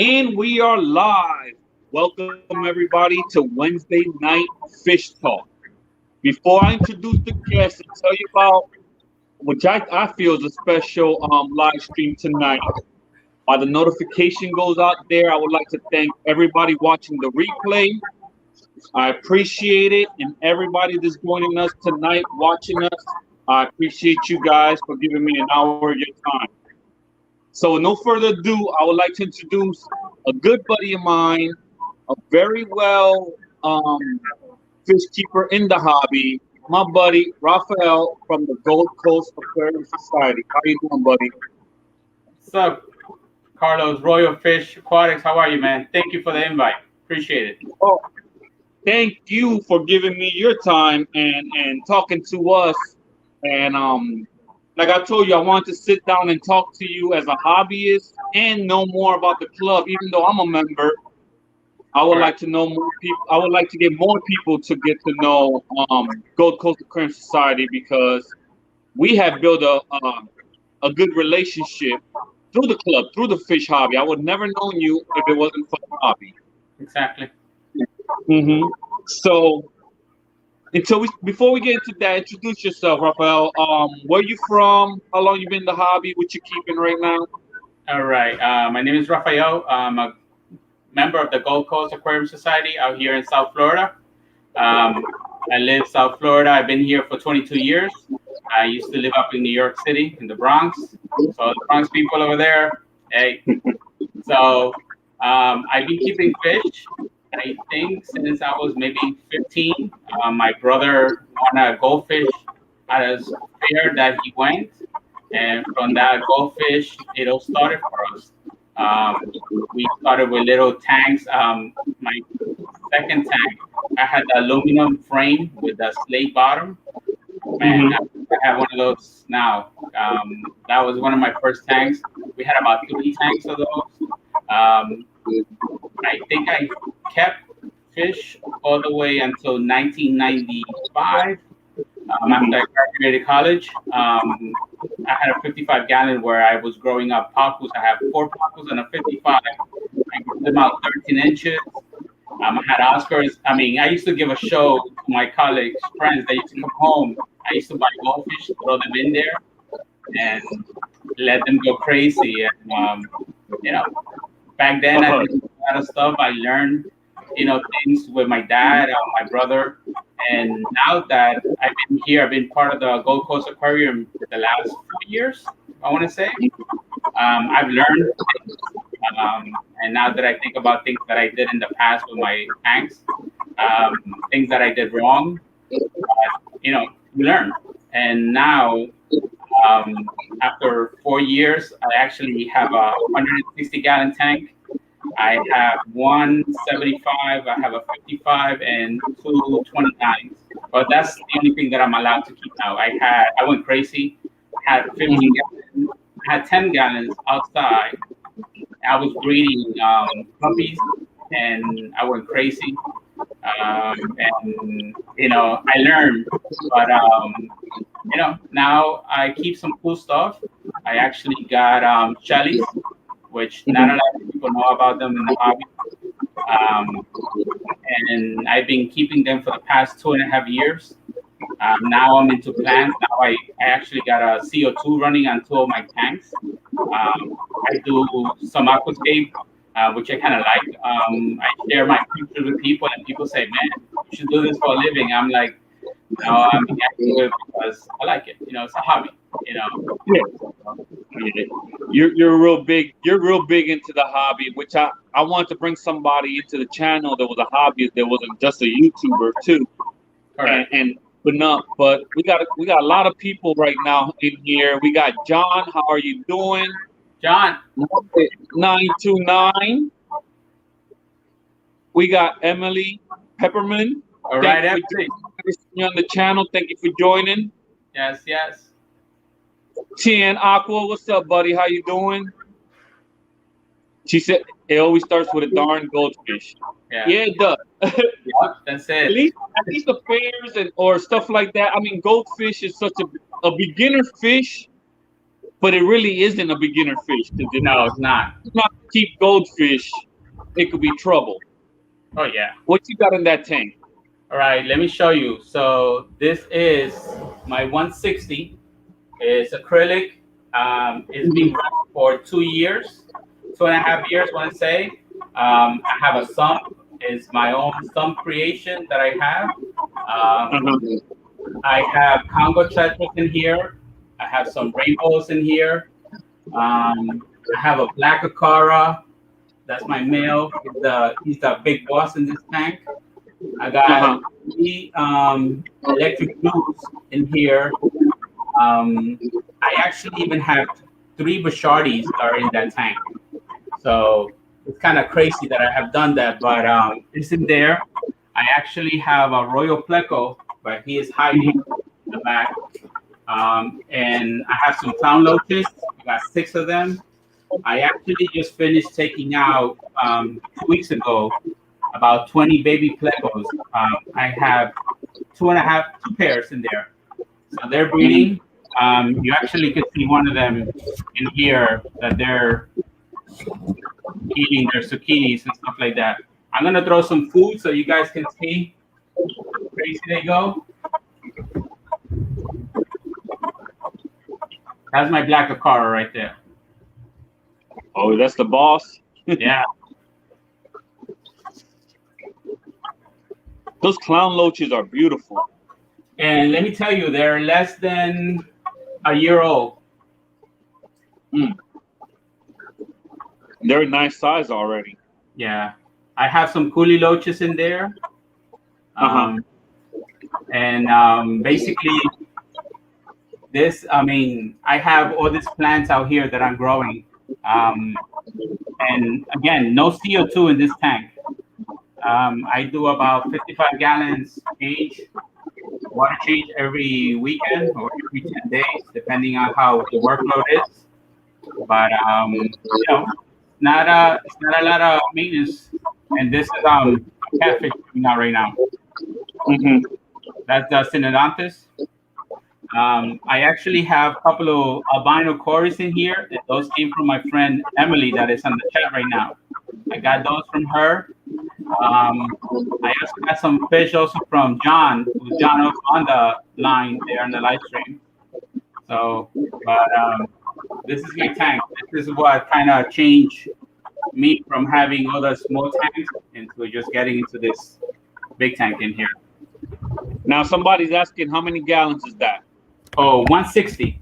And we are live. Welcome, everybody, to Wednesday Night Fish Talk. Before I introduce the guests and tell you about which I feel is a special live stream tonight, while the notification goes out there, I would like to thank everybody watching the replay. I appreciate it. And everybody that's joining us tonight, watching us, I appreciate you guys for giving me an hour of your time. So, with no further ado, I would like to introduce a good buddy of mine, a very well fish keeper in the hobby, my buddy Raphael from the Gold Coast Aquarium Society. How you doing, buddy? What's up, Carlos? Royal Fish Aquatics. How are you, man? Thank you for the invite. Appreciate it. Oh, thank you for giving me your time and talking to us. And like I told you, I wanted to sit down and talk to you as a hobbyist and know more about the club. Even though I'm a member, I would like to know more people. I would like to get more people to get to know Gold Coast Aquarium Society because we have built a good relationship through the club, through the fish hobby. I would never known you if it wasn't for the hobby. Exactly. So before we get into that, introduce yourself, Raphael. Where you from? How long you been in the hobby? What you keeping right now? All right. My name is Raphael. I'm a member of the Gold Coast Aquarium Society out here in South Florida. I live South Florida. I've been here for 22 years. I used to live up in New York City, in the Bronx. So the Bronx people over there, hey. So I've been keeping fish, I think, since I was maybe 15. My brother won a goldfish at a fair that he went. And from that goldfish, it all started for us. We started with little tanks. My second tank, I had the aluminum frame with the slate bottom. Man, I have one of those now. That was one of my first tanks. We had about 3 tanks of those. I think I kept fish all the way until 1995. After I graduated college, I had a 55-gallon where I was growing up pacus. I have 4 pacus and a 55. I grew them out 13 inches. I had Oscars. I mean, I used to give a show to my college friends. They used to come home. I used to buy goldfish, throw them in there, and let them go crazy. And, back then I did a lot of stuff. I learned, things with my dad, my brother. And now that I've been here, I've been part of the Gold Coast Aquarium for the last 4 years, I want to say. I've learned things. And now that I think about things that I did in the past with my tanks, things that I did wrong, you learn. And now, after 4 years, I actually have a 160-gallon tank. I have 175, I have a 55, and 2 29s. But that's the only thing that I'm allowed to keep now. I went crazy. I had 15 gallons, I had 10 gallons outside. I was breeding puppies, and I went crazy. And I learned, but now I keep some cool stuff. I actually got shellies, which not a lot of people know about them in the hobby. And I've been keeping them for the past 2.5 years. Now I'm into plants. Now I actually got a CO2 running on 2 of my tanks. I do some aquascape, which I kind of like. I share my pictures with people, and people say, "Man, you should do this for a living." I'm like, "No, I'm do it because I like it. It's a hobby. Yeah. You're real big. You're real big into the hobby, which I want to bring somebody into the channel that was a hobbyist, that wasn't just a YouTuber too. Right. But we got a lot of people right now in here. We got John. How are you doing? John. 929. We got Emily Pepperman. All right, Emily. You on the channel. Thank you for joining. Yes, yes. Tien Aqua, what's up, buddy? How you doing? She said it always starts with a darn goldfish. Yeah, it does. Yep, that's it. At least the fairs or stuff like that. I mean, goldfish is such a beginner fish, but it really isn't a beginner fish. No, it's not. keep goldfish, it could be trouble. Oh yeah. What you got in that tank? All right, let me show you. So this is my 160. It's acrylic. It's been running for 2 years, 2.5 years, I want to say. I have a sump. It's my own sump creation that I have. Uh-huh. I have Congo tetras in here. I have some rainbows in here. I have a black Acara. That's my male. He's the big boss in this tank. I got Uh-huh. three electric blues in here. Um, I actually even have three Bashardis that are in that tank. So it's kind of crazy that I have done that, but it's in there. I actually have a Royal Pleco, but he is hiding in the back. And I have some clown loaches. I got 6 of them. I actually just finished taking out 2 weeks ago about 20 baby plecos. I have two pairs in there. So they're breeding. You actually could see one of them in here that they're eating their zucchinis and stuff like that. I'm gonna throw some food so you guys can see how crazy they go. That's my black Acara right there. Oh, that's the boss. Yeah. Those clown loaches are beautiful. And let me tell you, they're less than a year old. Mm. They're a nice size already. Yeah. I have some coolie loaches in there. Uh-huh. And basically, I have all these plants out here that I'm growing. And again, no CO2 in this tank. I do about 55 gallons water change every weekend or every 10 days, depending on how the workload is. But it's not a lot of maintenance. And this is a catfish coming out right now. Mm-hmm. That's the Synodontis. I actually have a couple of albino cories in here. And those came from my friend Emily that is on the chat right now. I got those from her. I also got some fish also from John, who's John also on the line there on the live stream. So, but this is my tank. This is what kind of changed me from having all the small tanks into just getting into this big tank in here. Now somebody's asking how many gallons is that? Oh, 160.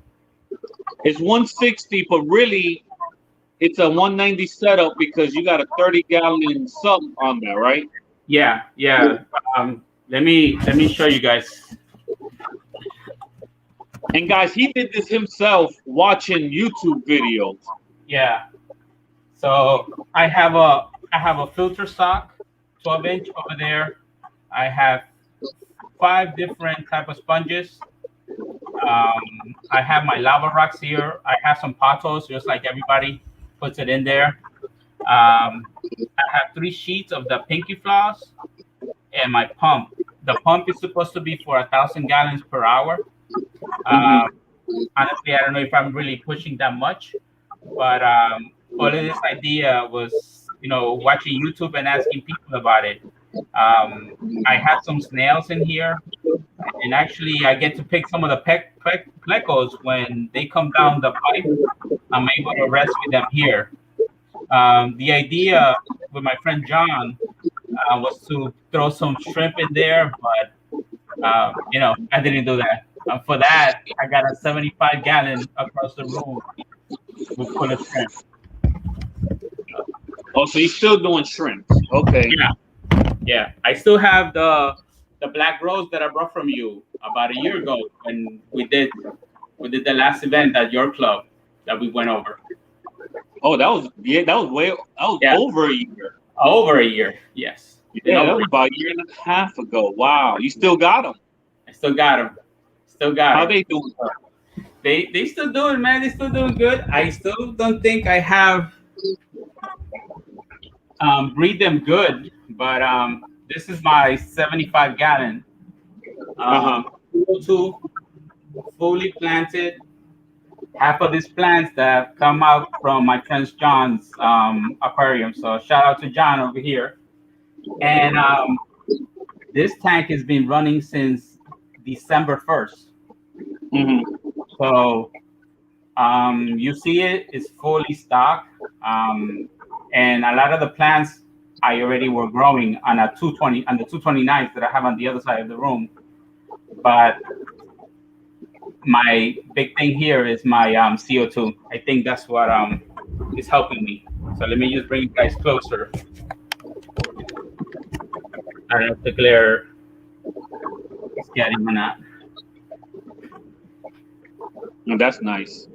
It's 160, but really it's a 190 setup because you got a 30-gallon sump on there, right? Yeah. Let me show you guys. And guys, he did this himself watching YouTube videos. Yeah. So I have a filter sock, 12-inch over there. I have 5 different type of sponges. I have my lava rocks here. I have some potos, just like everybody puts it in there. I have 3 sheets of the pinky floss and my pump. The pump is supposed to be for 1,000 gallons per hour. Honestly, I don't know if I'm really pushing that much, but all of this idea was, watching YouTube and asking people about it. I have some snails in here, and actually, I get to pick some of the plecos when they come down the pipe. I'm able to rescue them here. The idea with my friend John was to throw some shrimp in there, but I didn't do that. For that, I got a 75-gallon across the room with full of shrimp. Oh, so you're still doing shrimps? Okay. Yeah. I still have the black rose that I brought from you about a year ago when we did the last event at your club that we went over. Oh, that was over a year. Over a year, yes. Yeah, that was about a year and a half ago. Wow, you still got them? I still got them. How they doing? They still doing, man. They still doing good. I still don't think I have breed them good, but this is my 75-gallon. Fully planted. half of these plants that come out from my friend John's aquarium. So shout out to John over here. And this tank has been running since December 1st. Mm-hmm. So you see it's fully stocked. And a lot of the plants I already were growing on a 220 on the 229s that I have on the other side of the room. But my big thing here is my CO2. I think that's what is helping me. So let me just bring you guys closer. I don't know if the glare is getting or not. And that's nice.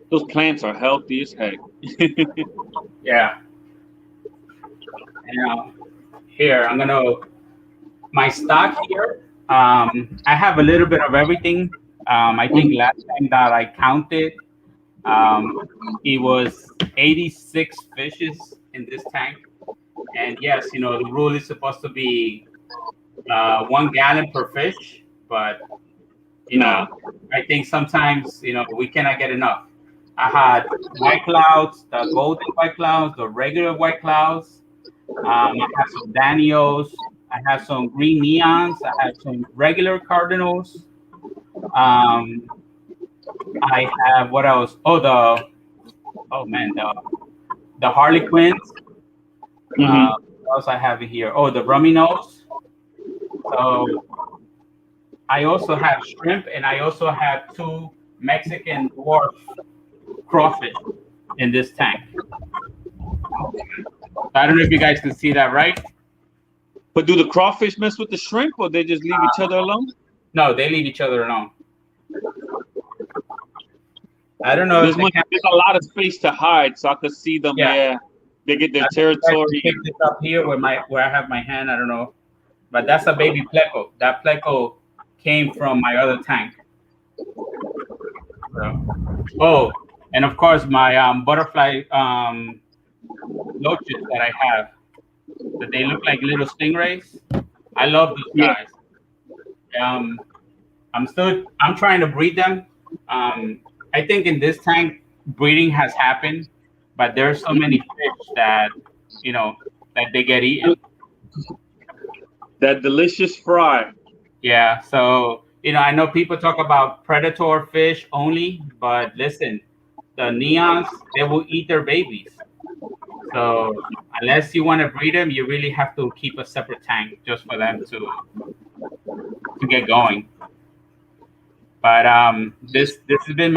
Those plants are healthy as heck. Yeah. And here I'm gonna my stock here. I have a little bit of everything. I think last time that I counted, it was 86 fishes in this tank. And yes, the rule is supposed to be 1 gallon per fish, but Nah. I think sometimes we cannot get enough. I had white clouds, the golden white clouds, the regular white clouds. I have some Daniels. I have some green neons. I have some regular cardinals. Um, I have what else? The Harlequins. What else I have here? Oh, the rummy nose. So I also have shrimp, and I also have 2 Mexican dwarf crawfish in this tank. I don't know if you guys can see that, right? But do the crawfish mess with the shrimp, or they just leave each other alone? No, they leave each other alone. I don't know. There's a lot of space to hide, so I could see them. Yeah, they get their territory. Pick this up here where I have my hand. I don't know, but that's a baby pleco. That pleco came from my other tank. So, and of course my butterfly loaches that I have. That they look like little stingrays. I love those guys. I'm trying to breed them. I think in this tank breeding has happened, but there's so many fish that that they get eaten. That delicious fry. Yeah, so I know people talk about predator fish only, but listen, the neons, they will eat their babies. So unless you want to breed them, you really have to keep a separate tank just for them to get going. But this has been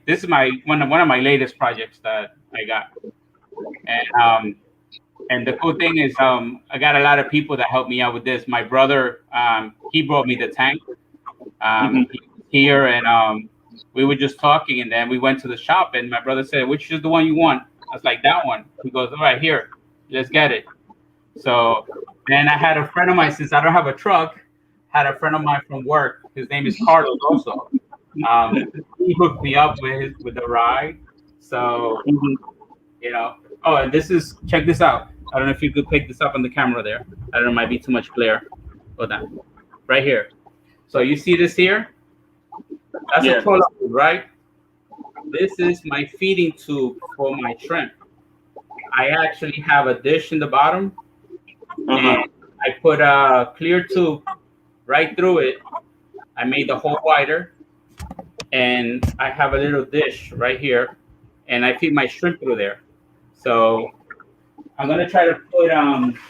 this is one of my latest projects that I got, and the cool thing is I got a lot of people that help me out with this. My brother, he brought me the tank here, and we were just talking, and then we went to the shop, and my brother said, "Which is the one you want?" I was like, "That one." He goes, "All right, here, let's get it." So then I had a friend of mine, since I don't have a truck, had a friend of mine from work. His name is Carlos also. He hooked me up with the ride. So, Oh, and check this out. I don't know if you could pick this up on the camera there. I don't know, it might be too much glare. Hold on. Right here. So you see this here? That's a toilet, right? This is my feeding tube for my shrimp. I actually have a dish in the bottom, and I put a clear tube right through it. I made the hole wider, and I have a little dish right here, and I feed my shrimp through there. So I'm gonna try to put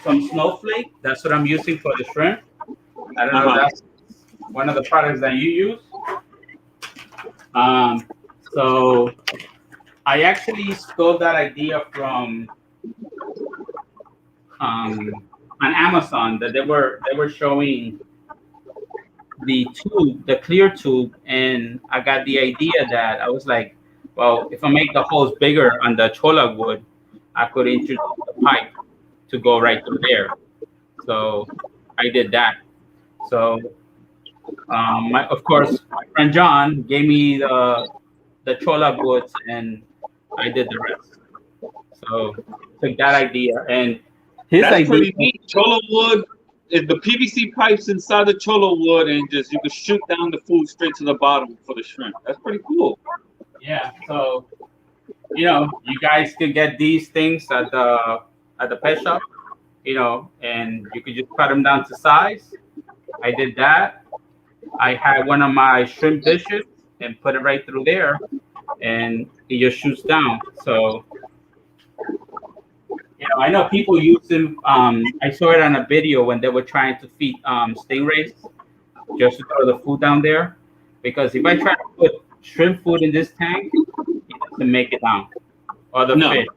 some snowflake. That's what I'm using for the shrimp. I don't know if that's one of the products that you use. So I actually stole that idea from on Amazon, that they were showing the tube, the clear tube, and I got the idea that I was like, well, if I make the holes bigger on the chola wood, I could introduce the pipe to go right through there. So I did that. So of course, my friend John gave me the chola woods, and I did the rest. So took that idea, and That's idea, pretty neat. Chola wood is the PVC pipes inside the chola wood, and you can shoot down the food straight to the bottom for the shrimp. That's pretty cool. Yeah. So you guys can get these things at the pet shop. And you could just cut them down to size. I did that. I had one of my shrimp dishes and put it right through there, and it just shoots down. So I know people use them. I saw it on a video when they were trying to feed stingrays just to throw the food down there. Because if I try to put shrimp food in this tank, it doesn't make it down. Or the No. fish,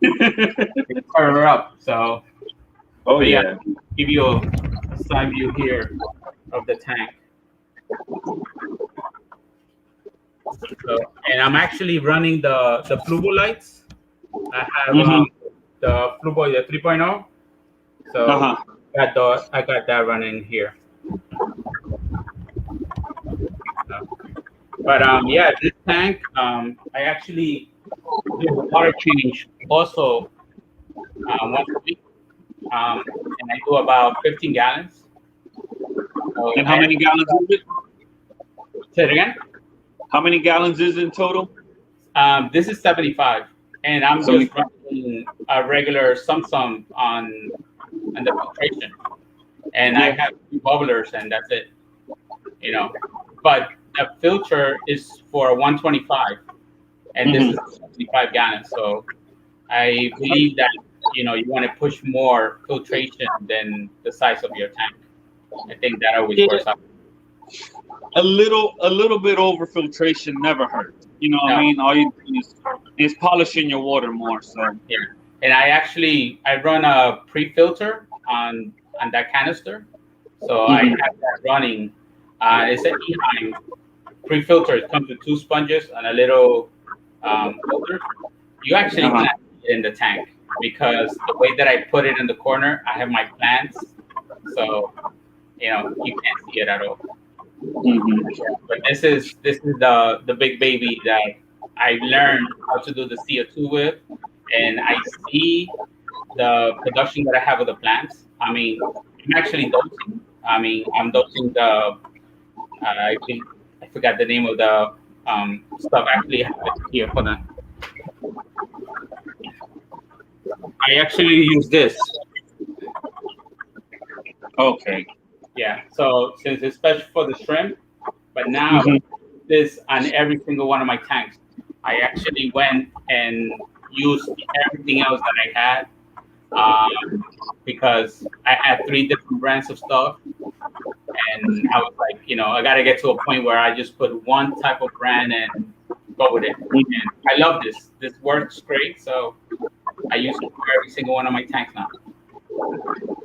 it cover up. So, Oh but yeah, yeah. give you a side view here of the tank. So, and I'm actually running the Fluvo lights. I have the Fluvo the 3.0. So I got that running here. But yeah, this tank I actually do a water change also once a week, and I do about 15 gallons. So And how many gallons is it? Say it again. How many gallons is it in total? This is 75, and I'm just running a regular sum on the filtration, and I have 2 bubblers, and that's it. But the filter is for 125, and this is 75 gallons. So I believe that you want to push more filtration than the size of your tank. I think that always works out. A little bit over filtration never hurts. You know what I mean? All you do is polishing your water more. So yeah, and I run a pre-filter on that canister, so I have that running. It's an Eheim pre-filter. It comes with 2 sponges and a little filter. You actually can't see it in the tank because the way that I put it in the corner, I have my plants, so you can't see it at all. But this is the big baby that I learned how to do the CO2 with, and I see the production that I have with the plants. I mean, I'm actually dosing. I'm dosing the I think I forgot the name of the stuff. Actually, I have it here. Hold on. I actually use this. okay. Yeah. So since it's special for the shrimp, but now this on every single one of my tanks. I actually went and used everything else that I had because I had 3 different brands of stuff, and I was like, I got to get to a point where I just put one type of brand and go with it. And I love this. This works great, so I use it for every single one of my tanks now.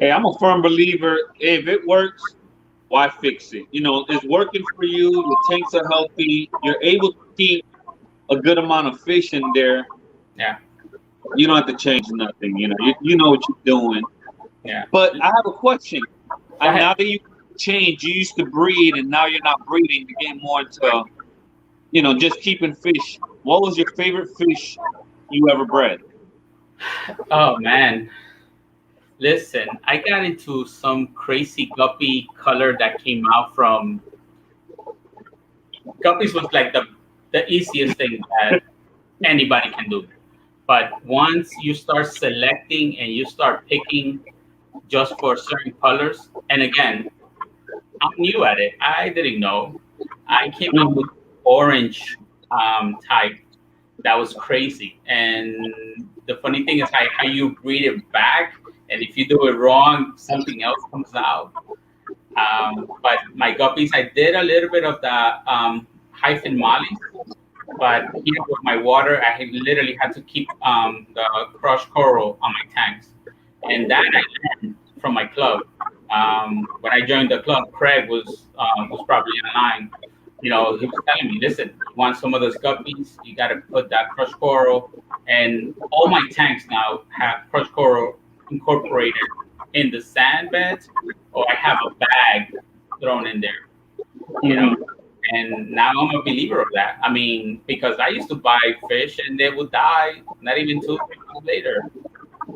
Hey, I'm a firm believer. If it works, why fix it? It's working for you. Your tanks are healthy. You're able to keep a good amount of fish in there. Yeah. You don't have to change nothing. You know what you're doing. Yeah. But I have a question. Now that you change, you used to breed, and now you're not breeding. You're getting more into, just keeping fish. What was your favorite fish you ever bred? Oh man. Listen, I got into some crazy guppy color that came out from guppies was like the easiest thing that anybody can do. But once you start selecting and you start picking just for certain colors, and again, I'm new at it. I didn't know. I came up with orange type. That was crazy. And the funny thing is how you breed it back. And if you do it wrong, something else comes out. But my guppies, I did a little bit of the hyphen mollies. But here with my water, I literally had to keep the crushed coral on my tanks. And that I learned from my club. When I joined the club, Craig was probably in line. He was telling me, listen, you want some of those guppies, you got to put that crushed coral. And all my tanks now have crushed coral incorporated in the sand beds, or I have a bag thrown in there. And now I'm a believer of that. I mean, because I used to buy fish and they would die not even 2 months later.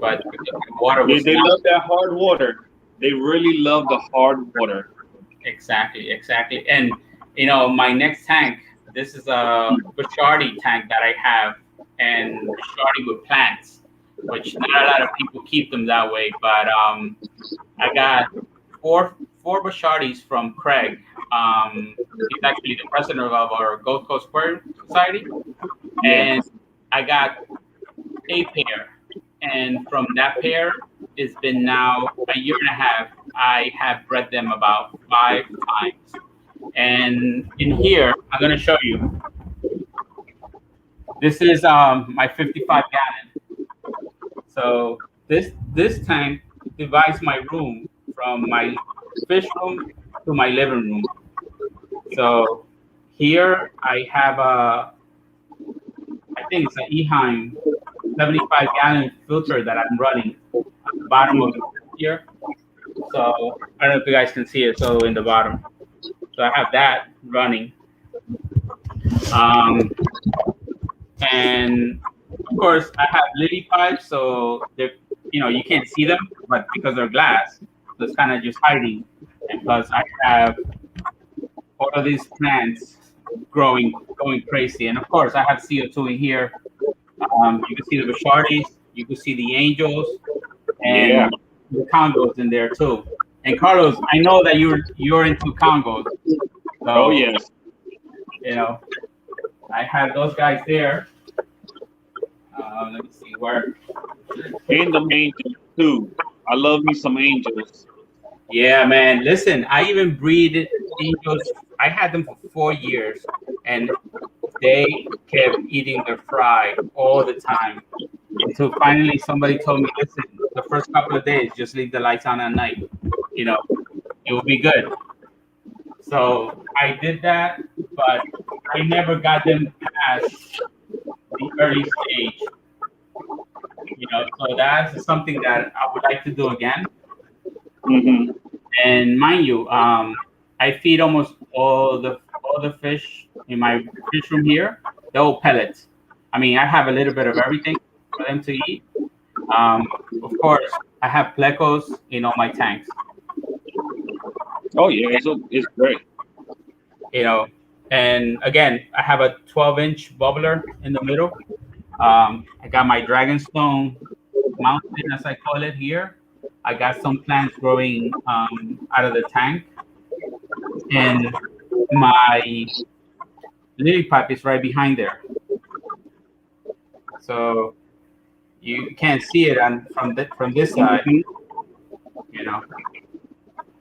But because the water was they love that hard water. They really love the hard water. Exactly. And my next tank, This is a Bachardi tank that I have, and Bachardi with plants, which not a lot of people keep them that way. But I got four Bachardis from Craig. He's actually the president of our Gold Coast Aquarium Society, and I got a pair. And from that pair, it's been now a year and a half. I have bred them about 5 times. And in here, I'm gonna show you. This is my 55 gallon. So this tank divides my room from my fish room to my living room. So here I have I think it's an Eheim 75 gallon filter that I'm running at the bottom of the here. So I don't know if you guys can see it. So in the bottom. So I have that running. And of course I have lily pipes, so they're, you can't see them, but because they're glass, so it's kind of just hiding. And plus I have all of these plants going crazy. And of course I have CO2 in here. You can see the Bachardis, you can see the angels, and the Congos in there too. And Carlos, I know that you're into Congos. So, oh yes. I have those guys there. Let me see where. And the angels too. I love me some angels. Yeah, man. Listen, I even breed angels. I had them for 4 years, and they kept eating their fry all the time. Until finally somebody told me, listen, the first couple of days, just leave the lights on at night. It will be good. So I did that, but I never got them past the early stage. So that's something that I would like to do again. Mm-hmm. And mind you, I feed almost all the fish in my fish room here. They're all pellets. I mean, I have a little bit of everything for them to eat. Of course, I have plecos in all my tanks. Oh yeah, it's great. And again, I have a 12-inch bubbler in the middle. I got my Dragonstone mountain, as I call it here. I got some plants growing out of the tank, and my lily pipe is right behind there. So you can't see it from this side.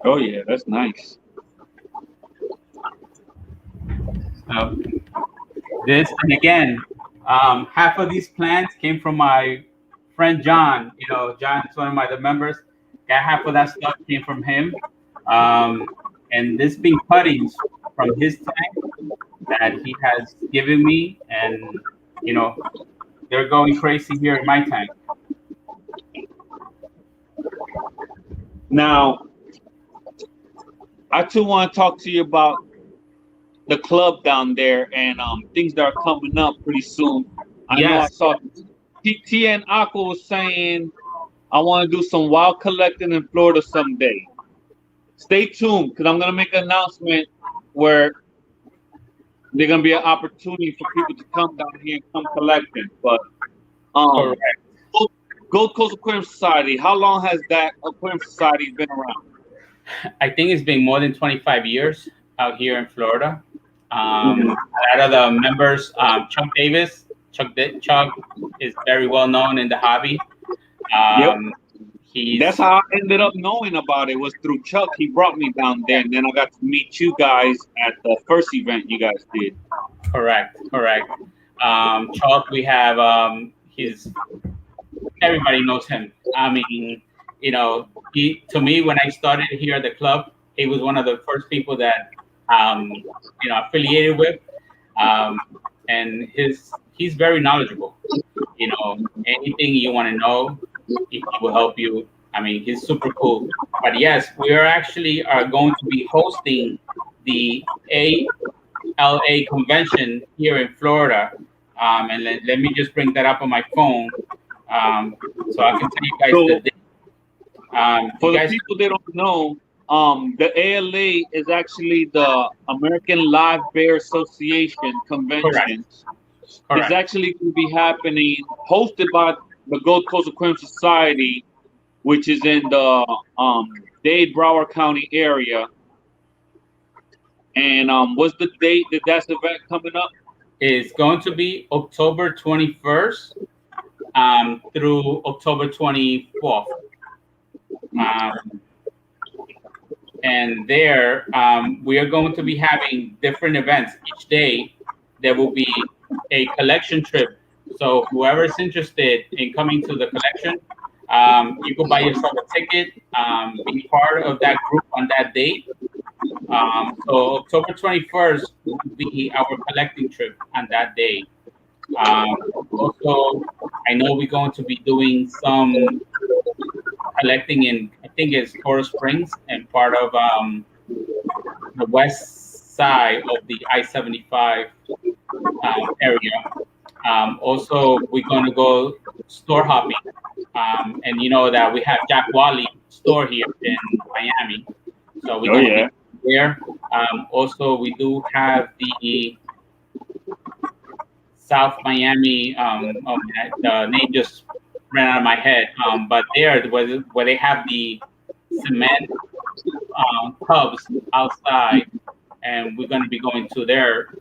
Oh yeah, that's nice. So this, and again, half of these plants came from my friend John. John's one of the members. Got half of that stuff came from him. And this being cuttings from his tank that he has given me, and they're going crazy here in my tank. Now, I too want to talk to you about the club down there and things that are coming up pretty soon. I know I saw T and Aqua was saying I want to do some wild collecting in Florida someday. Stay tuned, because I'm gonna make an announcement where there's gonna be an opportunity for people to come down here and come collecting. But Gold Coast Aquarium Society, how long has that aquarium society been around? I think it's been more than 25 years out here in Florida. A lot of the members, Chuck Davis, Chuck is very well known in the hobby. That's how I ended up knowing about it, was through Chuck. He brought me down there, and then I got to meet you guys at the first event you guys did. Correct. Chuck, we have everybody knows him. I mean, to me, when I started here at the club, he was one of the first people that affiliated with, and he's very knowledgeable. Anything you want to know, he will help you. I mean, he's super cool. But yes, we are going to be hosting the ALA convention here in Florida. And let me just bring that up on my phone, so I can tell you guys the date. For the people that don't know, The ALA is actually the American Live Bear Association convention. Correct. It's Correct. actually going to be happening, hosted by the Gold Coast Aquarium Society, which is in the Dade Broward County area. And what's the date that that's event coming up? It's going to be October 21st through October 24th. Um, and there we are going to be having different events each day. There will be a collection trip, so whoever is interested in coming to the collection, you can buy yourself a ticket, be part of that group on that date. So October 21st will be our collecting trip on that day. Also, I know we're going to be doing some collecting in, I think it's Coral Springs and part of the west side of the I-75 area. Also, we're going to go store hopping. And you know that we have Jack Wally store here in Miami. So we're Oh going to yeah. be there. Also, we do have the South Miami. The name just ran out of my head. But there, where they have the cement pubs outside, and we're going to be going to their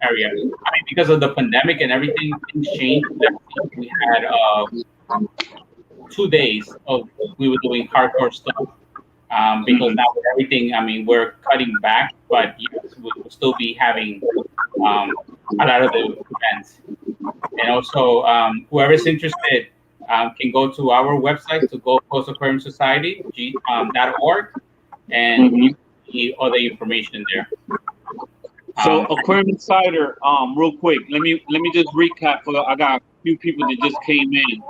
area. I mean, because of the pandemic and everything, things changed. We had 2 days of we were doing hardcore stuff. Because now with everything, I mean, we're cutting back, but yes, we'll still be having a lot of the events. And also, whoever's interested can go to our website, to Gold Coast Aquarium Society, .org, and you can see all the information there. So Aquarium Insider, real quick, let me just recap I got a few people that just came in.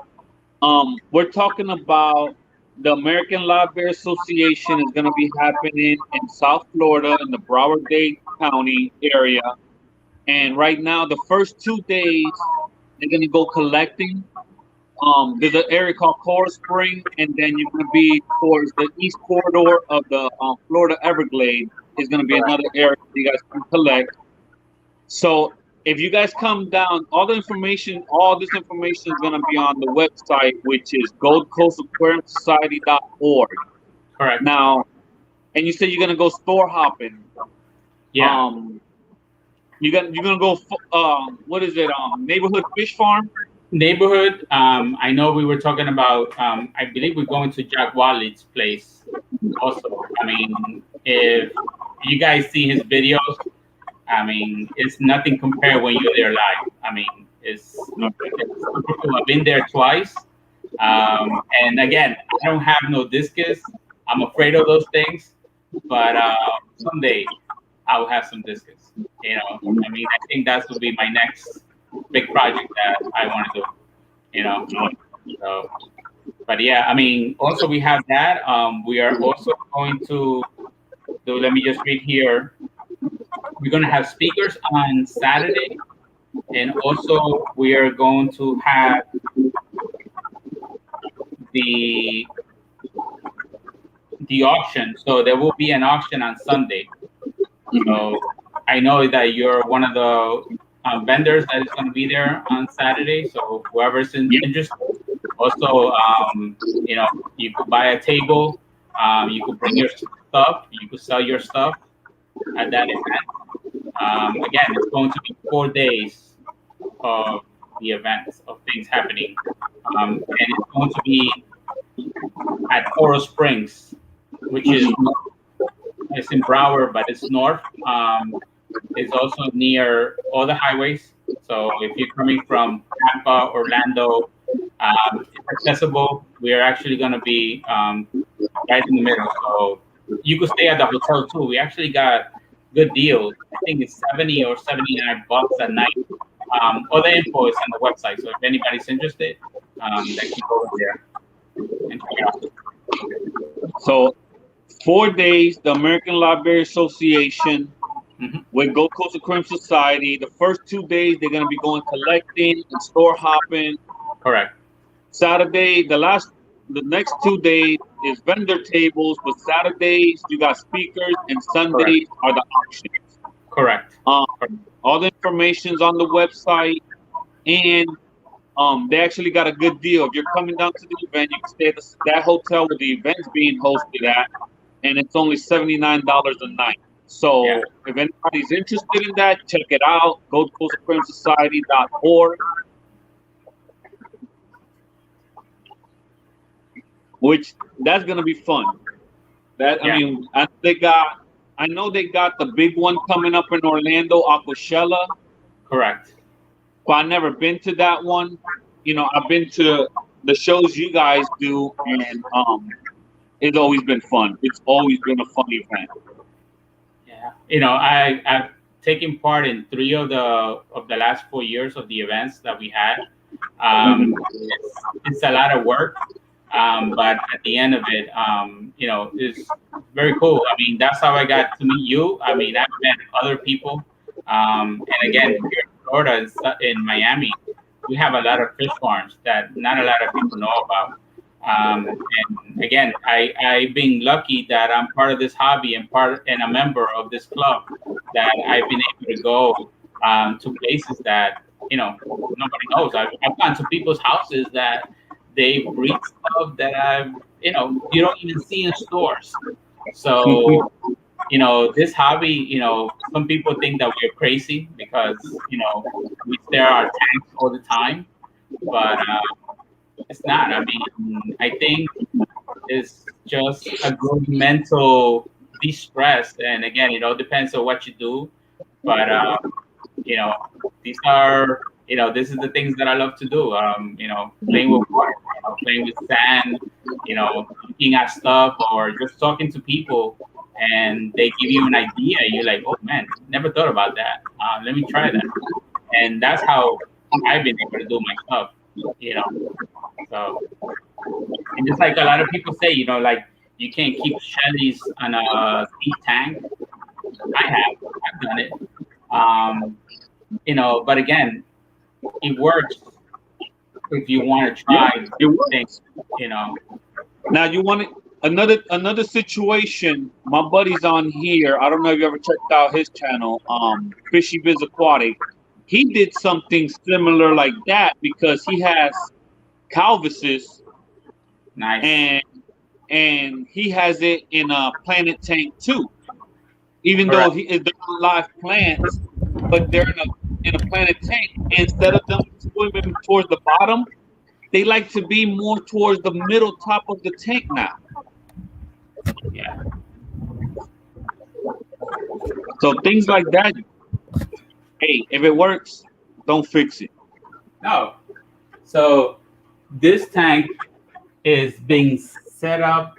We're talking about the American Live Bear Association is going to be happening in South Florida in the Broward-Dade County area. And right now, the first 2 days, they're going to go collecting. There's an area called Coral Spring, and then you're going to be towards the east corridor of the Florida Everglades. Is going to be another area you guys can collect. So if you guys come down, all this information is going to be on the website, which is goldcoastaquariumsociety.org. Correct. Now, and you said you're going to go store hopping. Yeah. You're gonna go. What is it? Neighborhood Fish Farm. Neighborhood. I know we were talking about. I believe we're going to Jack Wallet's place. Also, I mean, if you guys see his videos, I mean, it's nothing compared when you're there live. I mean, it's super cool. I've been there twice, and again, I don't have no discus. I'm afraid of those things, but someday I will have some discus. You know, I mean, I think that will be my next big project that I want to do. You know, so, but yeah, I mean, also we have that. We are also going to do. Let me just read here. We're going to have speakers on Saturday, and also we are going to have the auction. So there will be an auction on Sunday. So I know that you're one of the vendors that is going to be there on Saturday. So whoever's interested, also, you know, you could buy a table, you could bring your stuff, you could sell your stuff at that event. Again, it's going to be 4 days of the events of things happening, and it's going to be at Coral Springs, which is it's in Broward, but it's north. It's also near all the highways. So if you're coming from Tampa, Orlando, it's accessible. We are actually going to be right in the middle. So you could stay at the hotel too. We actually got good deals. I think it's 70 or 79 bucks a night. All the info is on the website. So if anybody's interested, they can go over there and check it out. So 4 days, the American Live Bear Association with Gold Coast Aquarium Society. The first 2 days, they're going to be going collecting and store hopping. Correct. Saturday, the next 2 days is vendor tables, but Saturdays you got speakers and Correct. Sundays are the auctions. Correct. Um, all the information's on the website, and they actually got a good deal. If you're coming down to the event, you can stay at that hotel where the event's being hosted at, and it's only $79 a night. Yeah. So if anybody's interested in that, check it out. Gold Coast Aquarium Society.org. Which that's gonna be fun. That I Yeah. mean, I know they got the big one coming up in Orlando, Aquashella, Correct. but I never been to that one. You know, I've been to the shows you guys do, and it's always been fun. It's always been a fun event. Yeah. I've taken part in 3 of the last 4 years of the events that we had. It's a lot of work, but at the end of it, it's very cool. I mean, that's how I got to meet you. I mean, I've met other people, and again, here in Florida, in Miami, we have a lot of fish farms that not a lot of people know about. And again, I've been lucky that I'm part of this hobby and a member of this club that I've been able to go to places that nobody knows. I've gone to people's houses that they breed stuff that you don't even see in stores. So this hobby, some people think that we're crazy because we stare at our tanks all the time, but it's not. I mean, I think it's just a good mental de-stress. And again, depends on what you do. But you know, these are this is the things that I love to do. Playing with water, playing with sand, looking at stuff, or just talking to people, and they give you an idea. You're like, oh man, never thought about that. Let me try that. And that's how I've been able to do my stuff. So, and just like a lot of people say, like you can't keep shellies on a deep tank. I've done it. Um, but again, it works if you want to Yeah, try it different things. works. You know, Now you want it, another situation. My buddy's on here. I don't know if you ever checked out his channel, Fishy Biz Aquatic. He did something similar like that because he has Calvises nice, and he has it in a planet tank too. Even though correct. they're not live plants, but they're in a planet tank. Instead of them swimming towards the bottom, they like to be more towards the middle top of the tank now. Yeah. So things like that. Hey, if it works, don't fix it. No. So this tank is being set up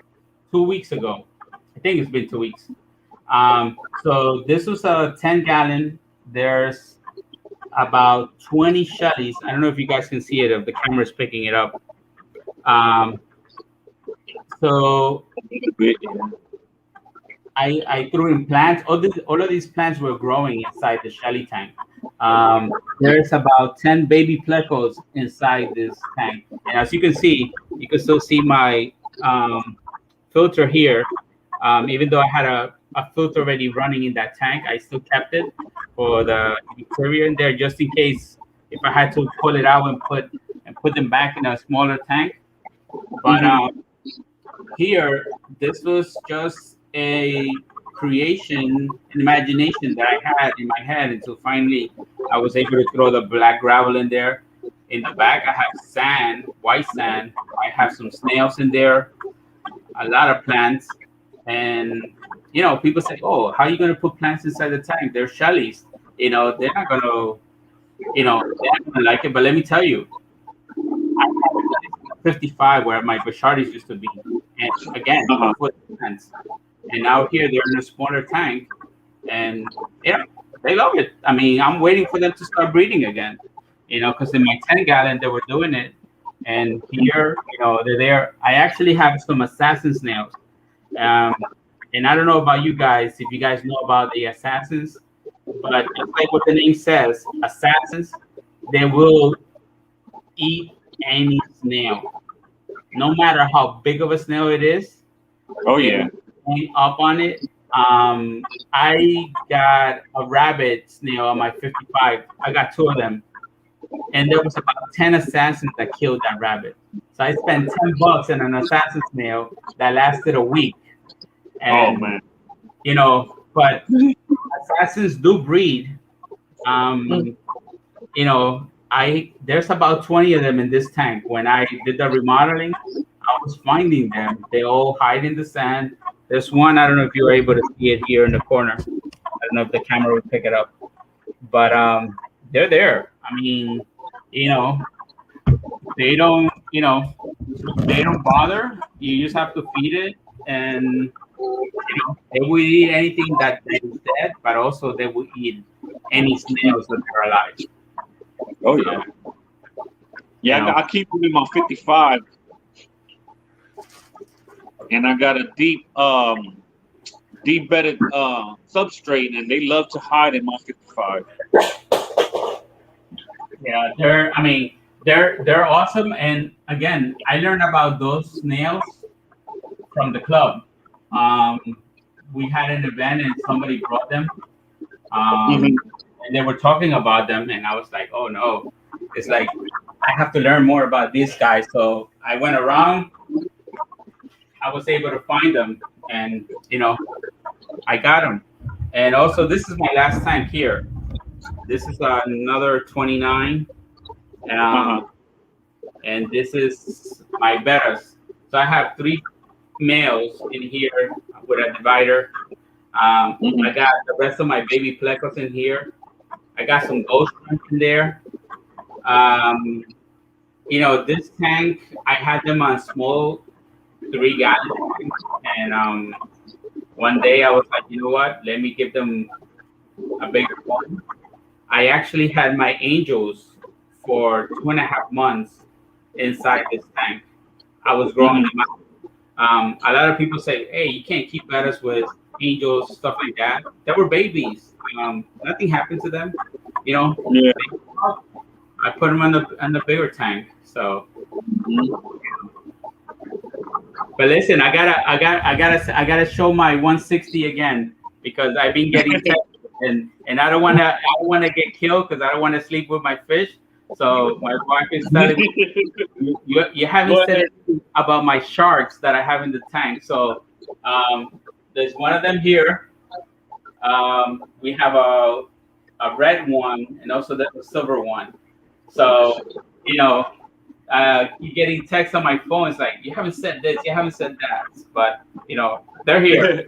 2 weeks ago. I think it's been 2 weeks. So this was a 10-gallon. There's about 20 shellies. I don't know if you guys can see it, if the camera's picking it up. So I threw in plants. All of these plants were growing inside the shelly tank. There's about 10 baby plecos inside this tank. And as you can see, you can still see my filter here. Even though I had a filter already running in that tank, I still kept it for the interior in there, just in case if I had to pull it out and put them back in a smaller tank. But here, this was just a creation, an imagination that I had in my head until finally I was able to throw the black gravel in there. In the back, I have sand, white sand. I have some snails in there, a lot of plants. And, people say, oh, how are you going to put plants inside the tank? They're shellies. They're not going to, they're not going to like it. But let me tell you, I have 55 where my Bashardis used to be. And again, foot plants. And now here they're in a smaller tank. And, they love it. I mean, I'm waiting for them to start breeding again, because in my 10-gallon, they were doing it. And here, they're there. I actually have some assassin snails. And I don't know about you guys, if you guys know about the assassins, but just like what the name says, assassins, they will eat any snail. no matter how big of a snail it is, Oh it yeah. will hang up on it. I got a rabbit snail on my 55. I got two of them, and there was about 10 assassins that killed that rabbit. So I spent $10 on an assassin snail that lasted a week, Oh and man. but assassins do breed. Um, I there's about 20 of them in this tank. When I did the remodeling, I was finding them. They all hide in the sand. There's one, I don't know if you were able to see it here in the corner. I don't know if the camera would pick it up, but they're there. I mean, you know, they don't, they don't bother. You just have to feed it, and they will eat anything that is dead, but also they will eat any snails that are alive. Oh So, yeah. you Yeah, know, I keep them in my 55, and I got a deep bedded substrate, and they love to hide in my 55. yeah, they're awesome. And again, I learned about those snails from the club. Um, we had an event and somebody brought them, Hmm. and they were talking about them, and I was like, oh no, it's like I have to learn more about these guys. So I went around. I was able to find them, and I got them. And also, this is my last tank here. This is another 29, Uh-huh. um, and this is my betas. So I have three males in here with a divider. I Hmm. got the rest of my baby plecos in here. I got some ghost ones in there. Um, this tank, I had them on small 3 gallon tanks, and one day I was like, you know what? Let me give them a bigger one. I actually had my angels for 2.5 months inside this tank. I was growing Hmm. them out. A lot of people say, "Hey, you can't keep lettuce with angels, stuff like that." They were babies. Nothing happened to them. You know, Yeah. they grew up. I put them in the bigger tank. So, Mhm. but listen, I gotta show my 160 again because I've been getting texts and I don't wanna get killed because I don't want to sleep with my fish. So my wife is telling me you haven't Go said ahead. anything about my sharks that I have in the tank. So there's one of them here. We have a red one and also there's a silver one. So you know, keep getting texts on my phone. It's like you haven't said this, you haven't said that, but they're here.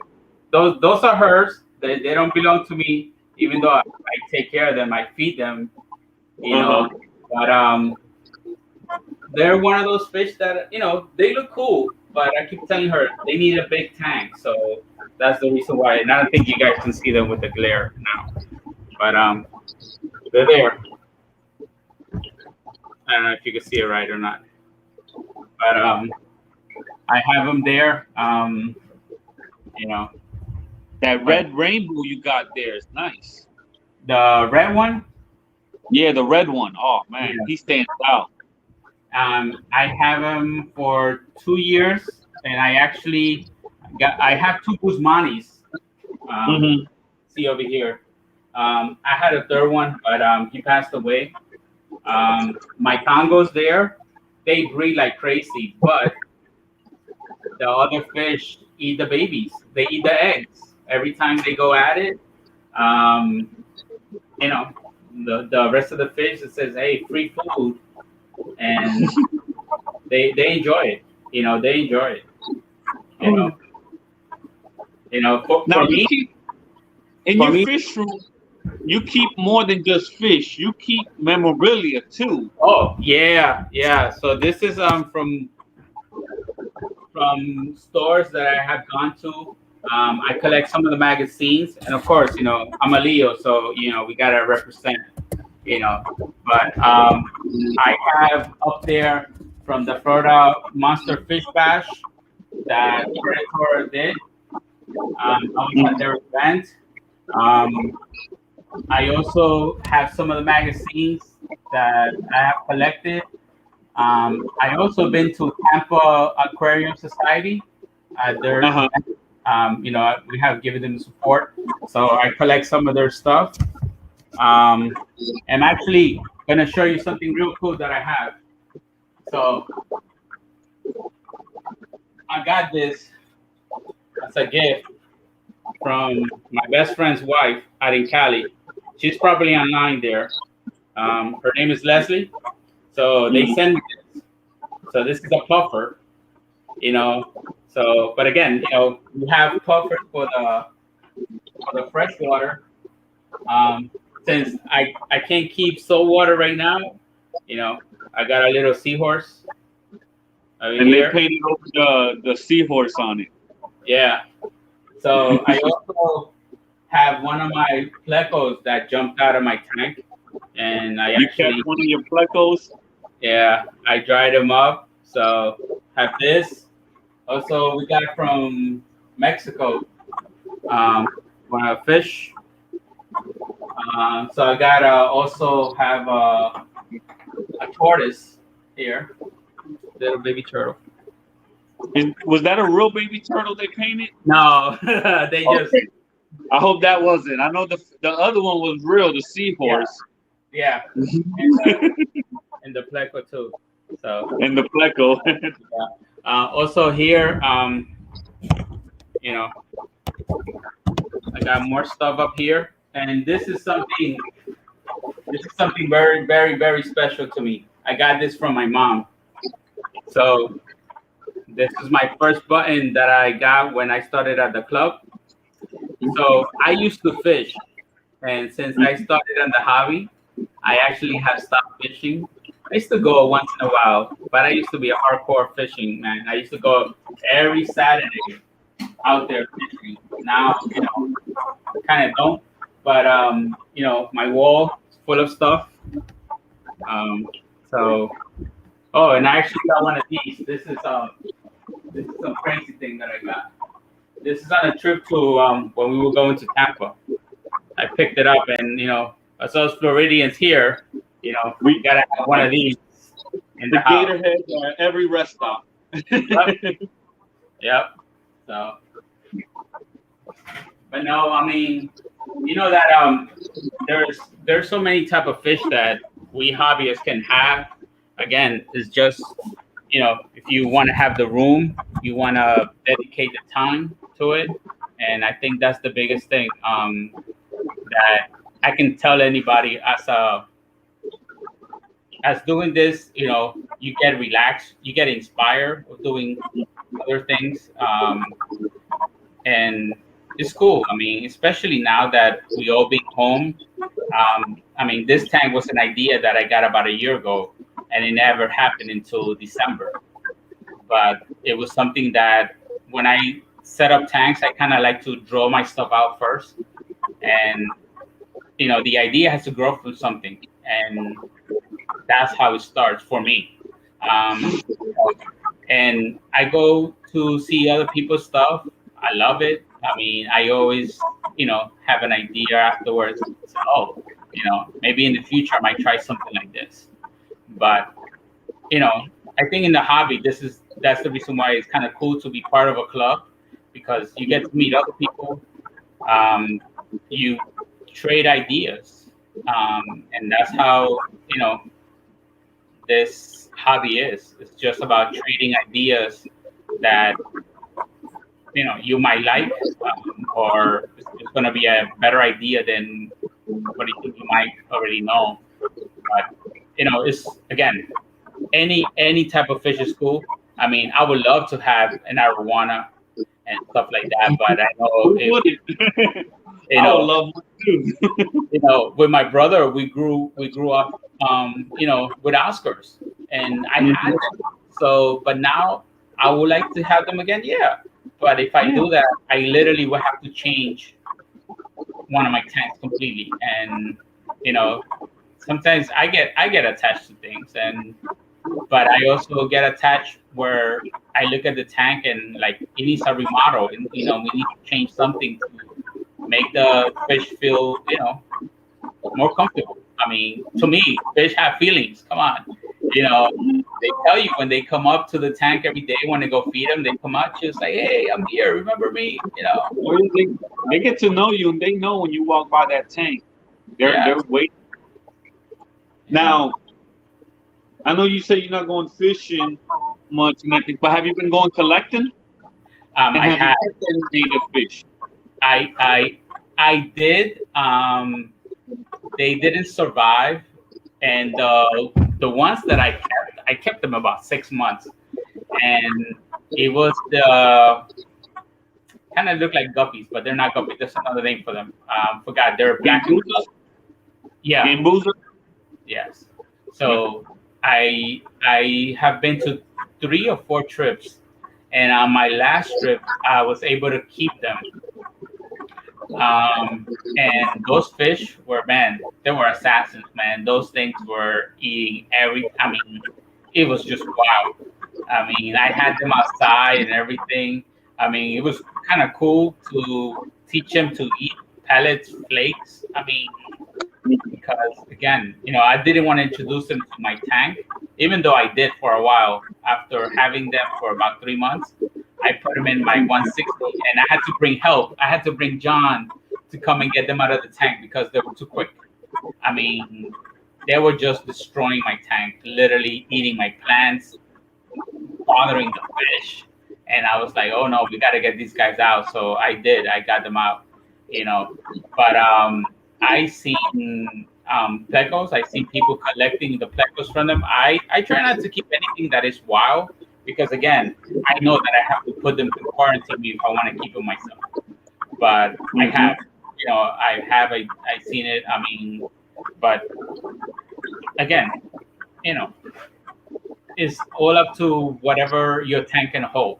Those are hers. They don't belong to me, even though I take care of them. I feed them. You know, Uh-huh. but they're one of those fish that they look cool, but I keep telling her they need a big tank, so that's the reason why. And I don't think you guys can see them with the glare now, but they're there. I don't know if you can see it right or not, but I have them there. You know, That but red rainbow you got there is nice. the red one, Yeah, the red one. Oh man, yeah. he stands out. I have him for 2 years, and I have two Guzmanis. Um, Hmm. see over here. I had a third one, but he passed away. My Tangos there, they breed like crazy, but the other fish eat the babies. They eat the eggs every time they go at it. Um, you know, the rest of the fish it says, "Hey, free food," and they enjoy it. They enjoy it. You Oh know, yeah. for, Now for you me, keep in for your me. fish room. You keep more than just fish. You keep memorabilia too. Oh yeah, yeah. So this is from stores that I have gone to. I collect some of the magazines, and of course, I'm a Leo, so we gotta represent. You know, but I have up there from the Florida Monster Fish Bash that Predator did. I was at their event. Um, I also have some of the magazines that I have collected. I also been to Tampa Aquarium Society. Their Uh-huh. we have given them support, so I collect some of their stuff. Um, I'm actually gonna show you something real cool that I have. So I got this as a gift from my best friend's wife out in Cali. She's probably online there. Her name is Leslie. So they send me this. So this is a puffer, you know. So, but again, we have puffers for the fresh water. Since I can't keep salt water right now, I got a little seahorse over And they here. painted over the seahorse on it. Yeah. So I also have one of my plecos that jumped out of my tank, and I You actually, kept one of your plecos. yeah, I dried them up. So have this. Also, we got from Mexico. One of fish. So I got also have a tortoise here, little baby turtle. Was that a real baby turtle they painted? No, they just Okay. I hope that wasn't. I know the other one was real, the seahorse. yeah, and the pleco too. So And the pleco. yeah. Also here, you know, I got more stuff up here, and this is something. This is something very, very, very special to me. I got this from my mom. So this is my first button that I got when I started at the club. So I used to fish, and since I started on the hobby, I actually have stopped fishing. I used to go once in a while, but I used to be a hardcore fishing man. I used to go every Saturday out there fishing. Now, kind of don't, but my wall is full of stuff. Um, so, oh, and I actually got one of these. This is some crazy thing that I got. This is on a trip to when we were going to Tampa. I picked it up, and as us Floridians here, we gotta have one of these in the house. Gator heads are at every rest stop. Yep. So, but no, I mean, that there's so many type of fish that we hobbyists can have. Again, it's just if you want to have the room, you want to dedicate the time to it, and I think that's the biggest thing that I can tell anybody as doing this. You get relaxed, you get inspired of doing other things, and it's cool. I mean, especially now that we all being home. I mean, this tank was an idea that I got about a year ago, and it never happened until December. But it was something that when I set up tanks, I kind of like to draw my stuff out first, and the idea has to grow from something, and that's how it starts for me. And I go to see other people's stuff. I love it. I mean, I always, have an idea afterwards. So, maybe in the future I might try something like this. But, I think in the hobby, that's the reason why it's kind of cool to be part of a club, because you get to meet other people. You trade ideas, and that's how this hobby is. It's just about trading ideas that you might like, or it's going to be a better idea than what you might already know. But it's again, any type of fish is cool. I mean, I would love to have an arowana and stuff like that, but I know I would love it too. with my brother, we grew up, with Oscars, and I had them. So, but now I would like to have them again. Yeah, but if I do that, I literally will have to change one of my tanks completely, and sometimes I get attached to things, but I also get attached where I look at the tank and like it needs a remodel, and we need to change something to make the fish feel more comfortable. I mean, to me, fish have feelings. Come on, You know, they tell you when they come up to the tank every day when they go feed them, they come out just like, hey, I'm here, remember me? You know. Or they get to know you, and they know when you walk by that tank, Yeah. they're waiting. You know. Now, I know you say you're not going fishing much and everything, but have you been going collecting? And I have you had caught any native fish? I did. They didn't survive, and the ones that I kept them about 6 months, and it was the kind of look like guppies, but they're not guppies. There's another name for them. Forgot. They're black and Gambusa? blue. Yeah. Gambusa? Yes. Yep. So I have been to 3 or 4 trips, and on my last trip, I was able to keep them. And those fish were, man, they were assassins, man. Those things were eating every. I mean, it was just wow. I mean, I had them outside and everything. I mean, it was kind of cool to teach them to eat pellets, flakes. I mean, because again, I didn't want to introduce them to my tank, even though I did for a while. After having them for about 3 months, I put them in my 160, and I had to bring help. I had to bring John to come and get them out of the tank because they were too quick. I mean, they were just destroying my tank, literally eating my plants, bothering the fish. And I was like, oh no, we got to get these guys out. So I did. I got them out, you know. But I seen plecos. I seen people collecting the plecos from them. I try not to keep anything that is wild because again, I know that I have to put them to quarantine me if I want to keep them myself. But I Mhm. have, I seen it. I mean, but again, you know, it's all up to whatever your tank can hold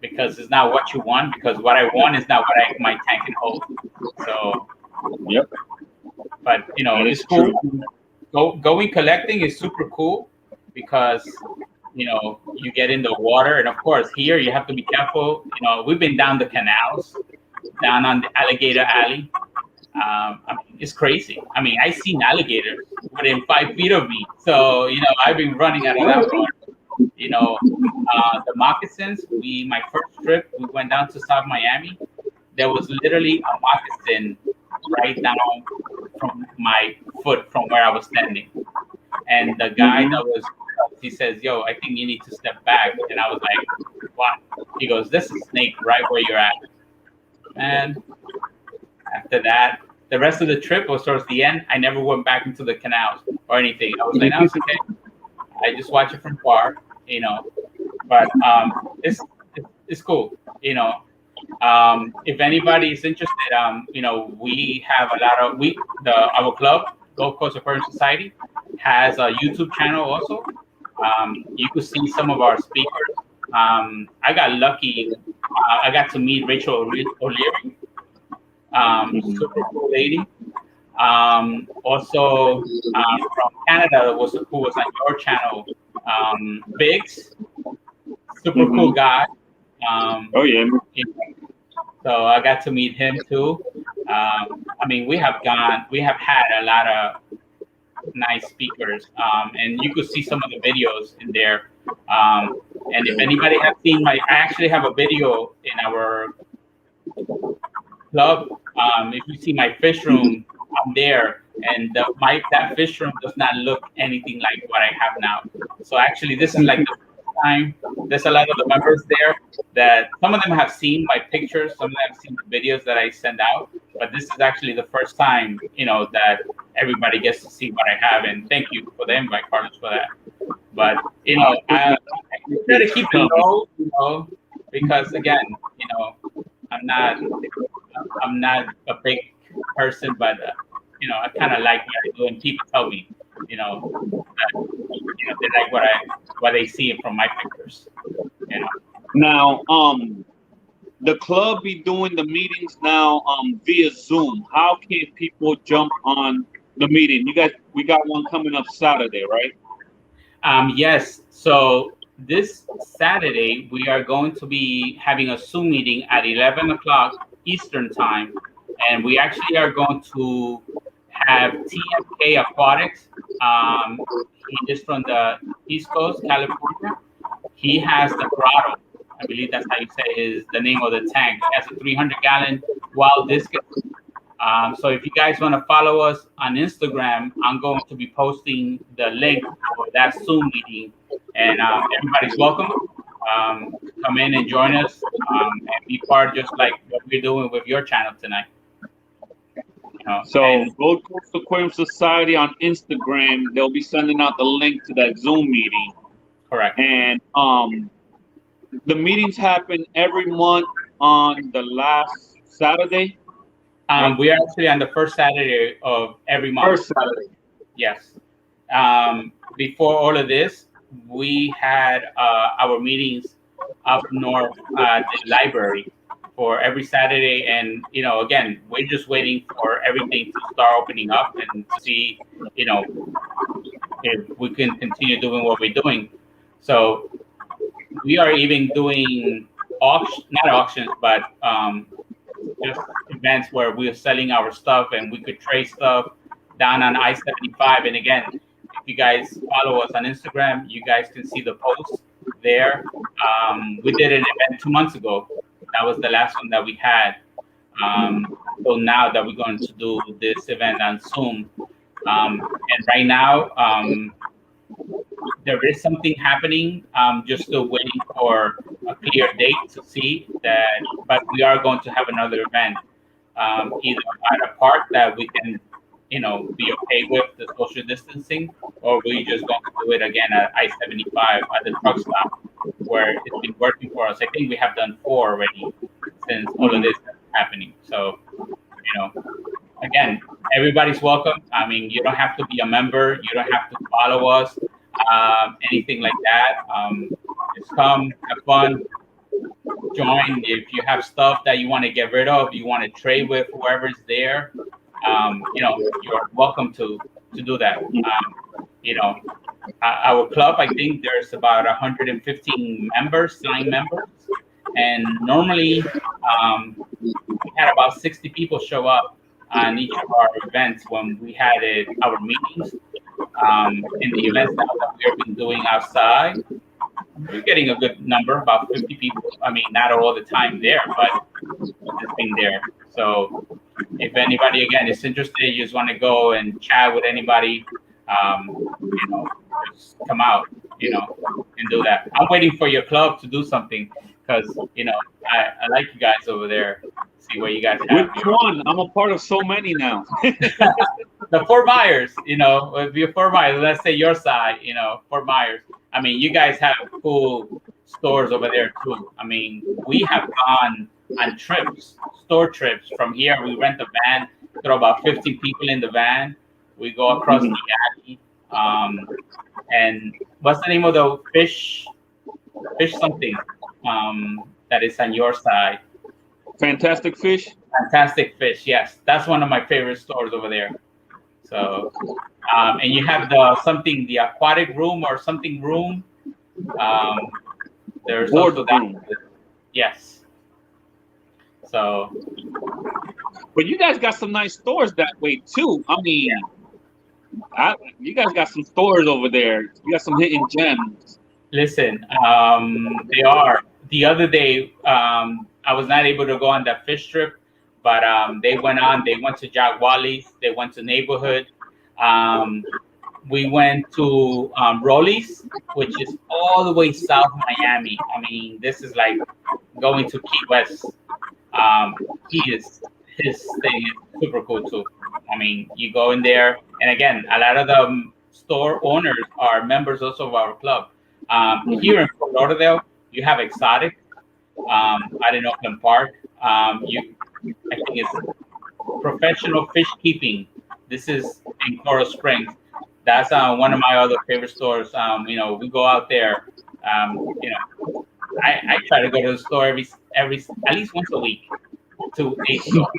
because it's not what you want because what I want is not what my tank can hold. So, Yep, but that is it's cool. true. Going collecting is super cool because you get in the water, and of course here you have to be careful. We've been down the canals, down on the alligator alley. I mean, it's crazy. I mean, I seen alligators within 5 feet of me, so I've been running out of that water. The moccasins. My first trip, we went down to South Miami. There was literally a moccasin right down from my foot from where I was standing. And the guy Hmm. that was, he says, "Yo, I think you need to step back." And I was like, "What?" He goes, "This is a snake right where you're at." And after that, the rest of the trip was towards the end. I never went back into the canals or anything. I was like, "No, it's okay. I just watch it from far." But it's cool. If anybody is interested, we have a lot of our club, Gold Coast Aquarium Society, has a YouTube channel also. You could see some of our speakers. I got lucky. I got to meet Rachel O'Leary, super cool lady. Also from Canada who was on your channel, Biggs, super cool Hmm. guy. Um, Oh yeah. you know, so I got to meet him too. I mean, we have had a lot of nice speakers, and you could see some of the videos in there. And if anybody has seen I actually have a video in our club. If you see my fish room, I'm there, and that fish room does not look anything like what I have now. So actually, this is like the first time. There's a lot of the members there that some of them have seen my pictures, some of them have seen the videos that I send out. But this is actually the first time, that everybody gets to see what I have. And thank you for the invite, Carlos, for that. But I try to keep it Coming. low, because again, I'm not I'm not a big person, but I kind of like what I do, and people tell me, that they like what they see from my pictures. You know. Now, the club be doing the meetings now via Zoom. How can people jump on the meeting? We got one coming up Saturday, right? Yes. So this Saturday we are going to be having a Zoom meeting at 11 o'clock Eastern time, and we actually are going to have TMK Aquatics. He is from the East Coast, California. He has the grotto. I believe that's how you say the name of the tank. He has a 300-gallon wild discus. So if you guys want to follow us on Instagram, I'm going to be posting the link for that Zoom meeting, and everybody's welcome. Come in and join us and be part, just like what we're doing with your channel tonight. So Gold Coast Aquarium Society on Instagram, they'll be sending out the link to that Zoom meeting. Correct. And the meetings happen every month on the last Saturday. We are actually on the first Saturday of every month. First Saturday. Yes. Before all of this, we had our meetings up north at the library for every Saturday. And, again, we're just waiting for everything to start opening up and to see, if we can continue doing what we're doing. So we are even doing not auctions, but just events where we're selling our stuff and we could trade stuff down on I-75. And again, if you guys follow us on Instagram, you guys can see the posts there. We did an event 2 months ago. That was the last one that we had. So now that we're going to do this event on Zoom. And right now, there is something happening. Just still waiting for a clear date to see that, but we are going to have another event, either at a park that we can, be okay with the social distancing, or we just going to do it again at I-75 at the truck stop, where it's been working for us. I think we have done 4 already since all of this is happening. So, again, everybody's welcome. I mean, you don't have to be a member. You don't have to follow us. Anything like that. Just come, have fun, join. If you have stuff that you want to get rid of, you want to trade with whoever's there, you're welcome to do that. Our club, I think there's about 115 members, signed members, and normally we had about 60 people show up on each of our events when we had our meetings. In the events that we have been doing outside, we're getting a good number, about 50 people. I mean, not all the time there, but it's been there. So if anybody, again, is interested, you just want to go and chat with anybody, just come out, and do that. I'm waiting for your club to do something because, I like you guys over there. See what you guys have. Which one? I'm a part of so many now. The Fort Myers, if you're Fort Myers, let's say your side, Fort Myers. I mean, you guys have cool stores over there too. I mean, we have gone on trips, store trips from here. We rent a van, throw about 15 people in the van. We go across the alley. And what's the name of the fish something that is on your side? Fantastic Fish? Fantastic Fish, yes. That's one of my favorite stores over there. So, and you have the aquatic room or something room. There's also that. Yes. So. But you guys got some nice stores that way too. I mean, you guys got some stores over there. You got some hidden gems. Listen, they are. The other day, I was not able to go on that fish trip, but they went to Jack Wally's, they went to Neighborhood. We went to Rollies, which is all the way south Miami. I mean, this is like going to Key West. His thing is super cool too. I mean, you go in there, and again, a lot of the store owners are members also of our club. Here in Fort Lauderdale, you have Exotic. Out in Oakland Park. I think it's Professional Fish Keeping. This is in Coral Springs. That's one of my other favorite stores. We go out there. I try to go to the store every at least once a week to a store.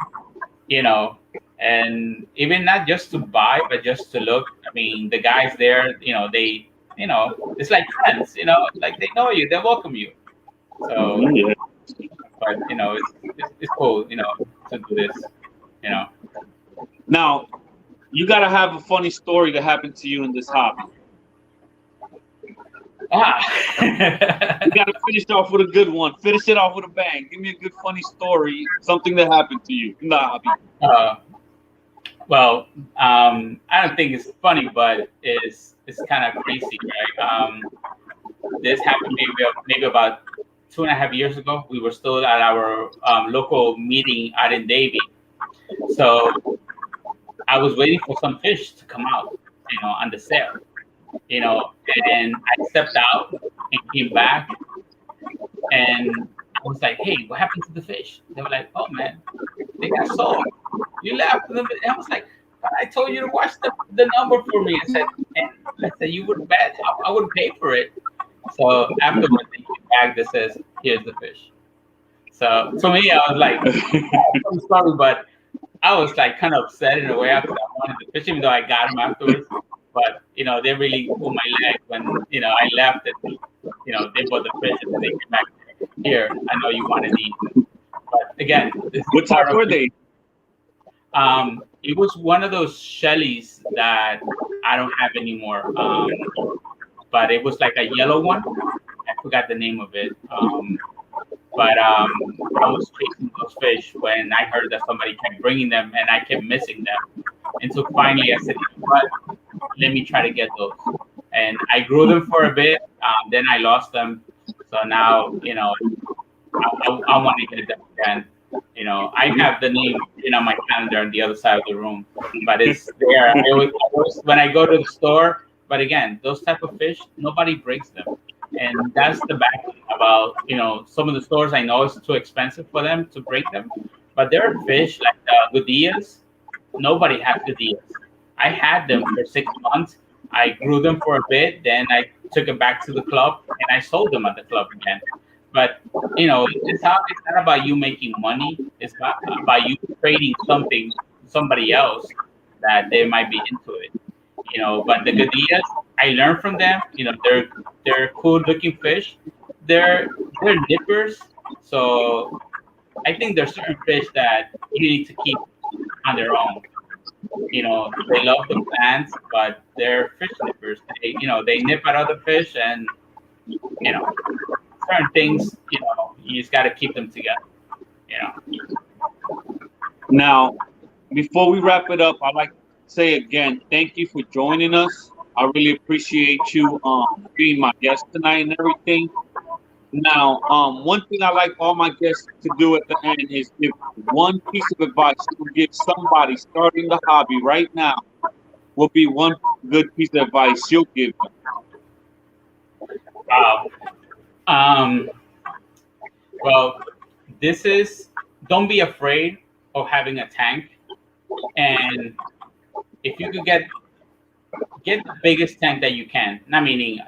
And even not just to buy, but just to look. I mean, the guys there, they, it's like friends. Like they know you, they welcome you. So, but it's cool, to do this. Now, You gotta have a funny story that happened to you in this hobby. Ah. You gotta finish off with a good one. Finish it off with a bang. Give me a good funny story, something that happened to you in the hobby. uh, well, I don't think it's funny, but it's kind of crazy, right? This happened maybe about 2.5 years ago. We were still at our local meeting out in Davie, so I was waiting for some fish to come out, on the sale, and I stepped out and came back, and I was like, "Hey, what happened to the fish?" They were like, "Oh man, they got sold. You left them." And I was like, "I told you to watch the number for me." I said, "You would bet I would pay for it." So afterwards, they came back that says, "Here's the fish." So to me, I was like, "I'm sorry," but I was like kind of upset in a way because I wanted the fish, even though I got him afterwards. But they really pulled my leg when I left it. They bought the fish and then they came back. Here, I know you wanted to eat. But again, this What is type part of were they? It was one of those Shellys that I don't have anymore. But it was like a yellow one. I forgot the name of it. But I was chasing those fish when I heard that somebody kept bringing them and I kept missing them. And so finally I said, "You know what? Let me try to get those." And I grew them for a bit. Then I lost them. So now, I want to get them again. I have the name on my calendar on the other side of the room, but it's there. I always when I go to the store. But again, those type of fish, nobody brings them, and that's the bad thing about some of the stores. I know it's too expensive for them to bring them, but there are fish like Goodillas. Nobody has Goodillas. I had them for 6 months. I grew them for a bit, then I took it back to the club and I sold them at the club again. But it's not about you making money. It's about you trading something to somebody else that they might be into it. But the Goodillas, I learned from them. They're cool looking fish. They're nippers. So I think there's certain fish that you need to keep on their own. They love the plants, but they're fish nippers. They nip at other fish, and certain things, you just got to keep them together. You know. Now, before we wrap it up, I'd like to say again, thank you for joining us. I really appreciate you being my guest tonight and everything. Now, one thing I like all my guests to do at the end is give one piece of advice you would give somebody starting the hobby right now. Will be one good piece of advice you'll give them. Wow. Well, this is don't be afraid of having a tank, and if you could get the biggest tank that you can, not meaning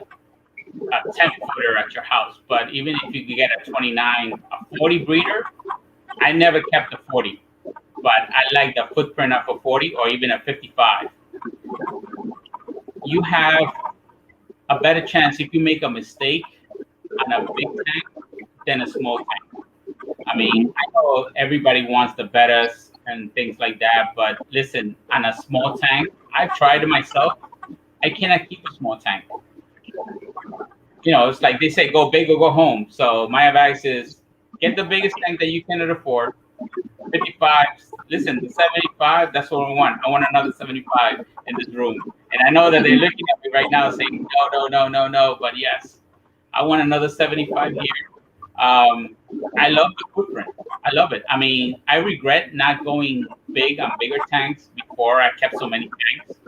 a 10-footer at your house, but even if you could get a 29, a 40 breeder. I never kept a 40, but I like the footprint of a 40 or even a 55. You have a better chance if you make a mistake on a big tank than a small tank. I mean, I know everybody wants the best and things like that, but listen, on a small tank, I've tried it myself. I cannot keep a small tank. It's like they say, go big or go home. So my advice is get the biggest tank that you can afford. 55. Listen, the 75. That's what I want. I want another 75 in this room. And I know that they're looking at me right now saying, no, no, no, no, no. But yes, I want another 75 here. I love the footprint. I love it. I mean, I regret not going big on bigger tanks before I kept so many tanks.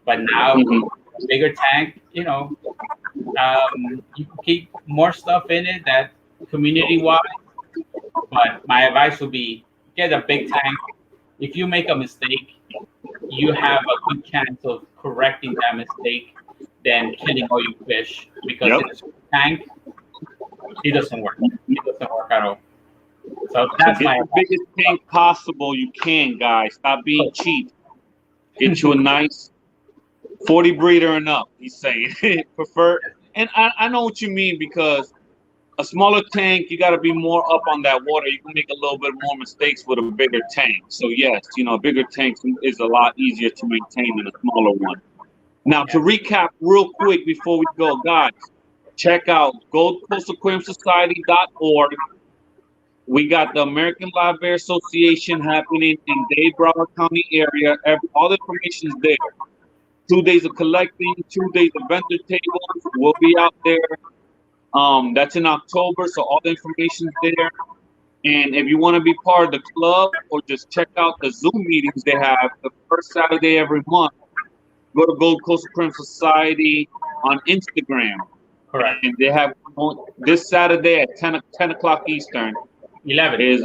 But now, a bigger tank, you can keep more stuff in it that community-wise. But my advice would be get a big tank. If you make a mistake, you have a good chance of correcting that mistake than killing all your fish because in a small tank, it doesn't work. It doesn't work at all. So that's Get the biggest tank possible you can, guys. Stop being cheap. Get you a nice 40 breeder and up. He's saying prefer, and I know what you mean because A smaller tank, you got to be more up on that water. You can make a little bit more mistakes with a bigger tank. So yes, a bigger tank is a lot easier to maintain than a smaller one. Now, to Yeah. recap real quick before we go, guys, check out Gold Coast Aquarium Society.org. We got the American Live Bear Association happening in Dade, Broward County area. All the information is there. 2 days of collecting, 2 days of vendor tables. We'll be out there. That's in October, so all the information's there. And if you want to be part of the club or just check out the Zoom meetings they have the first Saturday every month, go to Gold Coast Aquarium Society on Instagram. Correct. And they have this Saturday at 10 o'clock Eastern. 11. Is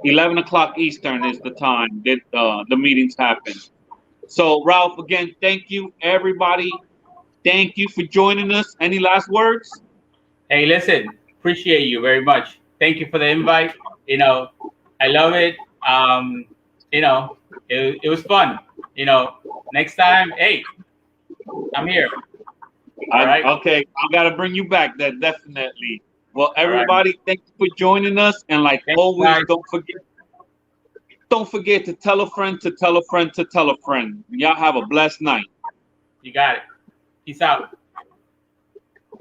11 o'clock Eastern is the time that the meetings happen. So, Ralph, again, thank you, everybody. Thank you for joining us. Any last words? Hey, listen, appreciate you very much. Thank you for the invite. I love it. It was fun. Next time, hey, I'm here. All right. Okay, I got to bring you back. That definitely. Well, All right. everybody, thank you for joining us. And like Thanks, always, guys. don't forget to tell a friend to tell a friend to tell a friend. Y'all have a blessed night. You got it. Peace out.